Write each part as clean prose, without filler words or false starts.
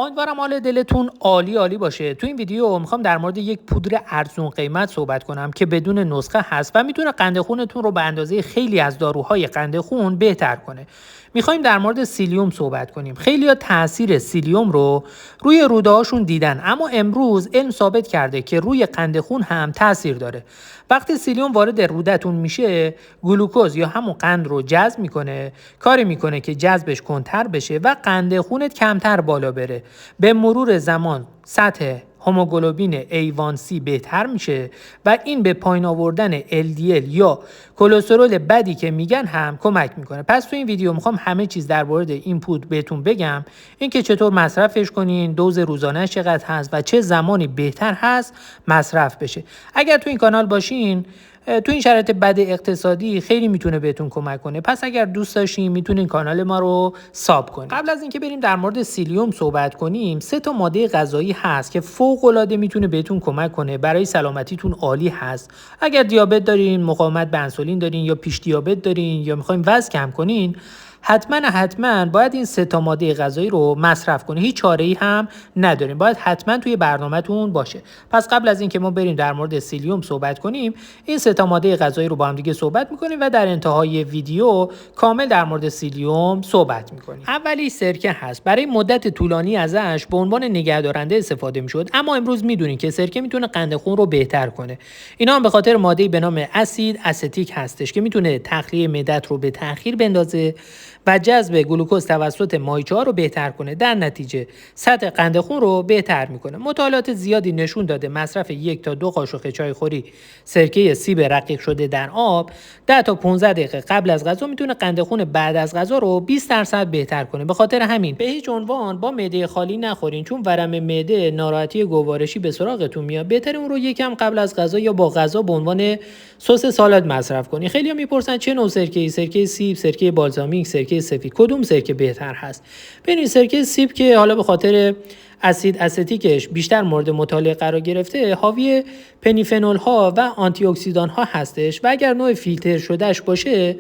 امیدوارم حال دلتون عالی عالی باشه. تو این ویدیو میخوام در مورد یک پودر ارزون قیمت صحبت کنم که بدون نسخه هست و میتونه قند خونتون رو به اندازه خیلی از داروهای قند خون بهتر کنه. میخوایم در مورد سیلیوم صحبت کنیم. خیلی‌ها تاثیر سیلیوم رو روی روده هاشون دیدن، اما امروز علم ثابت کرده که روی قند خون هم تاثیر داره. وقتی سیلیوم وارد روده‌تون میشه، گلوکوز یا همون قند رو جذب میکنه، کاری میکنه که جذبش کنتر بشه و قند خونت کمتر بالا بره. به مرور زمان سطح هموگلوبین A1C بهتر میشه و این به پایین آوردن LDL یا کلسترول بدی که میگن هم کمک میکنه. پس تو این ویدیو میخوام همه چیز در مورد این پودر بهتون بگم، اینکه چطور مصرفش کنین، دوز روزانه چقدر هست و چه زمانی بهتر هست مصرف بشه. اگر تو این کانال باشین، تو این شرایط بد اقتصادی خیلی میتونه بهتون کمک کنه. پس اگر دوست داشتین میتونین کانال ما رو ساب کنین. قبل از اینکه بریم در مورد سیلیوم صحبت کنیم، 3 تا ماده غذایی هست که فوق العاده میتونه بهتون کمک کنه، برای سلامتیتون عالی هست. اگر دیابت دارین، مقاومت به انسولین دارین یا پیش دیابت دارین یا میخواین وزن کم کنین، حتما باید این 3 تا ماده غذایی رو مصرف کنید. هیچ چاره‌ای هم نداریم، باید حتما توی برنامه‌تون باشه. پس قبل از اینکه ما بریم در مورد سیلیوم صحبت کنیم، این 3 تا ماده غذایی رو با هم دیگه صحبت می‌کنیم و در انتهای ویدیو کامل در مورد سیلیوم صحبت می‌کنیم. اولی سرکه هست. برای مدت طولانی ازش به عنوان نگهدارنده استفاده می‌شد، اما امروز می‌دونین که سرکه می‌تونه قند خون رو بهتر کنه. اینا هم به خاطر ماده‌ای به نام اسید استیک هستش که می‌تونه تخلیه معدت رو به تأخیر بندازه و جذب گلوکوز توسط مایچه‌ها رو بهتر کنه. در نتیجه سطح قند خون رو بهتر میکنه. مطالعات زیادی نشون داده مصرف 1 تا 2 قاشق چایخوری سرکه سیب رقیق شده در آب 10 تا 15 دقیقه قبل از غذا میتونه قند خون بعد از غذا رو 20% بهتر کنه. به خاطر همین به هیچ عنوان با معده خالی نخورین، چون ورم معده، ناراحتی گوارشی به سراغتون میاد. بهتره اون رو یکم قبل از غذا یا با غذا به عنوان سس سالاد مصرف کنین. خیلی‌ها میپرسن چه نوع سرکه‌ای؟ سرکه سیب، سرکه بالزامیک، سرکه سفید، کدوم سرکه بهتر هست؟ ببینید سرکه سیب که حالا به خاطر اسید استیکش بیشتر مورد مطالعه قرار گرفته، حاوی پنیفنول ها و آنتی اکسیدان ها هستش و اگر نوع فیلتر شدهش باشه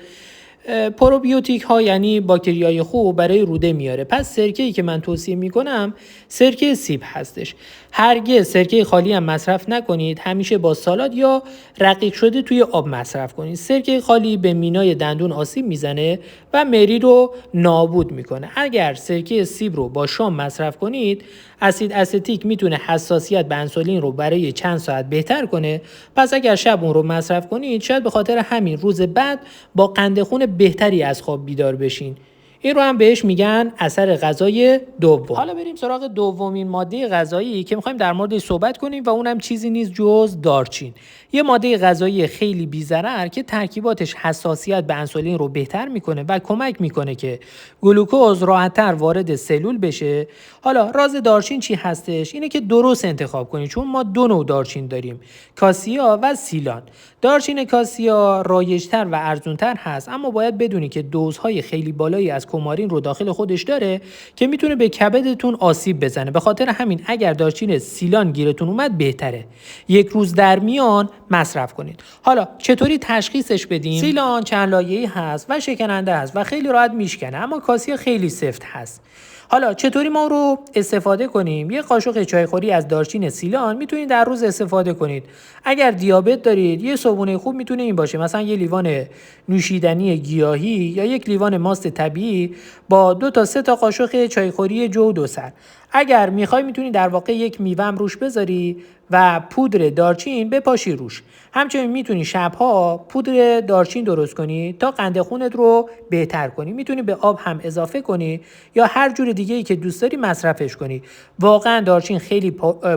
پروبیوتیک ها یعنی باکتریای خوب برای روده میاره. پس سرکه‌ای که من توصیه میکنم سرکه سیب هستش. هرگز سرکه خالی هم مصرف نکنید، همیشه با سالاد یا رقیق شده توی آب مصرف کنید. سرکه خالی به مینای دندون آسیب میزنه و مری رو نابود میکنه. اگر سرکه سیب رو با شام مصرف کنید، اسید استیک میتونه حساسیت به انسولین رو برای چند ساعت بهتر کنه. پس اگر شب اون رو مصرف کنید، شاید به خاطر همین روز بعد با قند خون بهتری از خواب بیدار بشین. این رو هم بهش میگن اثر غذای دوم. حالا بریم سراغ دومین ماده غذایی که میخوایم در موردش صحبت کنیم و اونم چیزی نیست جز دارچین. یه ماده غذایی خیلی بی‌ضرر که ترکیباتش حساسیت به انسولین رو بهتر میکنه و کمک میکنه که گلوکوز راحت‌تر وارد سلول بشه. حالا راز دارچین چی هستش؟ اینه که درست انتخاب کنید، چون ما 2 نوع دارچین داریم، کاسیا و سیلان. دارچین کاسیا رایج‌تر و ارزان‌تر هست، اما باید بدونی که دوزهای خیلی بالایی از کومارین رو داخل خودش داره که میتونه به کبدتون آسیب بزنه. به خاطر همین اگر دارچین سیلان گیرتون اومد بهتره 1 روز در میان مصرف کنید. حالا چطوری تشخیصش بدیم؟ سیلان چند لایه‌ای هست و شکننده است و خیلی راحت میشکنه، اما کاسیا خیلی سفت هست. حالا چطوری ما رو استفاده کنیم؟ 1 قاشق چایخوری از دارچین سیلان میتونید در روز استفاده کنید. اگر دیابت دارید، یه صبحونه خوب میتونه این باشه، مثلا 1 لیوان نوشیدنی گیاهی یا 1 لیوان ماست طبیعی با 2 تا 3 تا قاشق چایخوری جو 2 سر. اگر میخوای میتونی در واقع 1 میوه هم روش بذاری و پودر دارچین بپاشی روش. همچنین میتونی شبها پودر دارچین درست کنی تا قند خونت رو بهتر کنی. میتونی به آب هم اضافه کنی یا هر جور دیگه‌ای که دوست داری مصرفش کنی. واقعا دارچین خیلی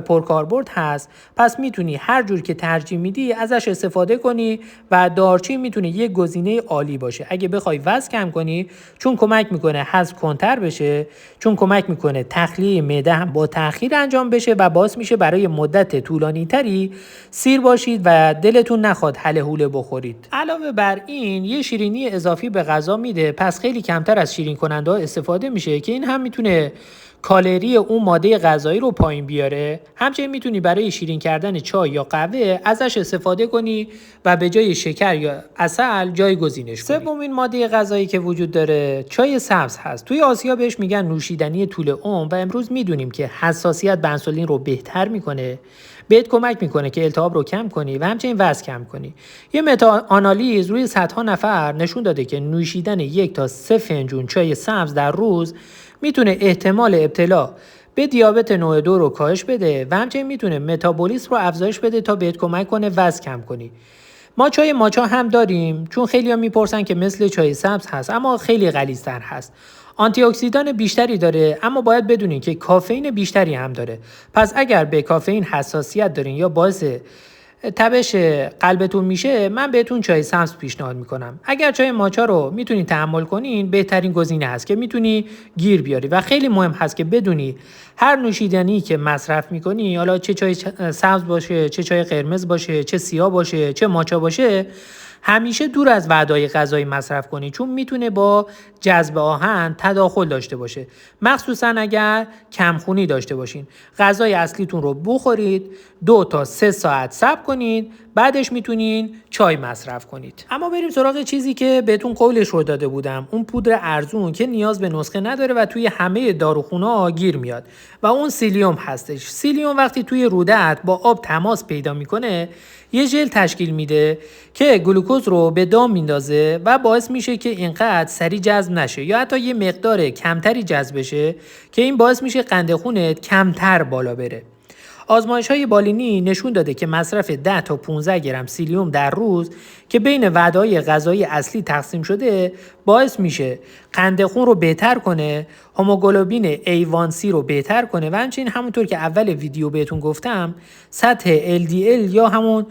پرکاربرد هست، پس میتونی هر جور که ترجیح میدی ازش استفاده کنی و دارچین میتونه یک گزینه عالی باشه اگه بخوای وزن کم کنی، چون کمک میکنه هضم کنتر بشه، چون کمک میکنه تخلیه معده هم با تأخیر انجام بشه و باعث میشه برای مدت طولانی تری سیر باشید و دلتون نخواد هله هوله بخورید. علاوه بر این یه شیرینی اضافی به غذا میده، پس خیلی کمتر از شیرین کننده ها استفاده میشه که این هم میتونه کالری اون ماده غذایی رو پایین بیاره. همچنین میتونی برای شیرین کردن چای یا قهوه ازش استفاده کنی و به جای شکر یا عسل جایگزینش کنی. سومین ماده غذایی که وجود داره چای سبز هست. توی آسیا بهش میگن نوشیدنی طول عمر و امروز میدونیم که حساسیت به انسولین رو بهتر میکنه، بهت کمک میکنه که التهاب رو کم کنی و همچنین وزن کم کنی. یه متا آنالیز روی صدها نفر نشون داده که نوشیدن 1 تا 3 فنجون چای سبز در روز میتونه احتمال ابتلا به دیابت نوع 2 رو کاهش بده و همچنین میتونه متابولیسم رو افزایش بده تا بهت کمک کنه وزن کم کنی. ما چای ماچا هم داریم، چون خیلی‌ها میپرسن که مثل چای سبز هست اما خیلی غلیظ‌تر هست. آنتی اکسیدان بیشتری داره، اما باید بدونین که کافئین بیشتری هم داره. پس اگر به کافئین حساسیت دارین یا باعث تبش قلبتون میشه، من بهتون چای سبز پیشنهاد میکنم. اگر چای ماچا رو میتونین تحمل کنین، بهترین گزینه هست که میتونی گیر بیاری و خیلی مهم هست که بدونی هر نوشیدنی که مصرف میکنی، حالا چه چای سبز باشه، چه چای قرمز باشه، چه سیاه باشه، چه ماچا باشه، همیشه دور از وعده‌های غذایی مصرف کنی، چون میتونه با جذب آهن تداخل داشته باشه، مخصوصا اگر کمخونی داشته باشین. غذای اصلیتون رو بخورید، 2 تا 3 ساعت صبر کنید، بعدش میتونین چای مصرف کنید. اما بریم سراغ چیزی که بهتون قولش رو داده بودم، اون پودر ارزون که نیاز به نسخه نداره و توی همه داروخونه‌ها گیر میاد و اون سیلیوم هستش. سیلیوم وقتی توی رودت با آب تماس پیدا میکنه، یه ژل تشکیل میده که گلوکوز رو به دام میندازه و باعث میشه که اینقدر سریع جذب نشه یا حتی یه مقدار کمتری جذب بشه که این باعث میشه قند خونت کمتر بالا بره. آزمایش‌های بالینی نشون داده که مصرف 10 تا 15 گرم سیلیوم در روز که بین وعده‌های غذایی اصلی تقسیم شده باعث میشه قند خون رو بهتر کنه، هموگلوبین A1C رو بهتر کنه و همچنین همونطور که اول ویدیو بهتون گفتم سطح LDL یا همون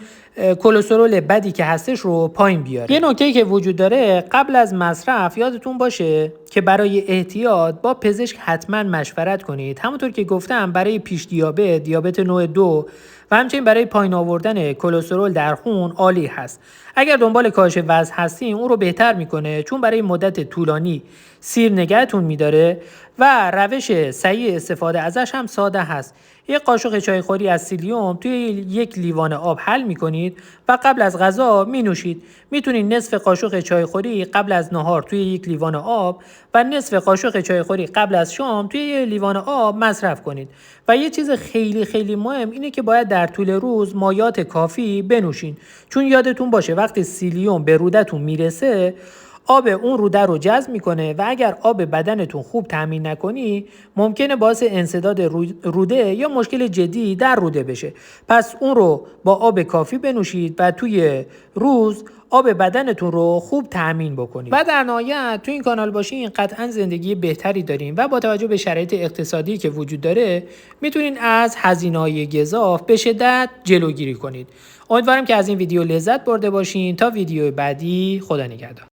کلسترول بدی که هستش رو پایین بیاره. یه نکته‌ای که وجود داره، قبل از مصرف یادتون باشه که برای احتیاط با پزشک حتما مشورت کنید. همونطور که گفتم برای پیش دیابت، دیابت نوع 2 و همچنین برای پایین آوردن کلسترول در خون عالی هست. اگر دنبال کاهش وزن هستین اون رو بهتر میکنه، چون برای مدت طولانی سیر نگهتون میداره و روش صحیح استفاده ازش هم ساده هست. یک قاشق چایخوری از سیلیوم توی 1 لیوان آب حل میکنید و قبل از غذا می نوشید. میتونید نصف قاشق چایخوری قبل از نهار توی 1 لیوان آب و نصف قاشق چایخوری قبل از شام توی 1 لیوان آب مصرف کنید. و یه چیز خیلی خیلی مهم اینه که باید در طول روز مایات کافی بنوشین، چون یادتون باشه وقتی سیلیوم به رودتون میرسه آب اون روده رو جذب میکنه و اگر آب بدنتون خوب تامین نکنی ممکنه باعث انسداد روده یا مشکل جدی در روده بشه. پس اون رو با آب کافی بنوشید و توی روز آب بدنتون رو خوب تامین بکنید. و در نهایت تو این کانال باشین قطعا زندگی بهتری دارین و با توجه به شرایط اقتصادی که وجود داره میتونین از هزینه‌های گزاف به شدت جلوگیری کنید. امیدوارم که از این ویدیو لذت برده باشین. تا ویدیو بعدی، خدا نگهدار.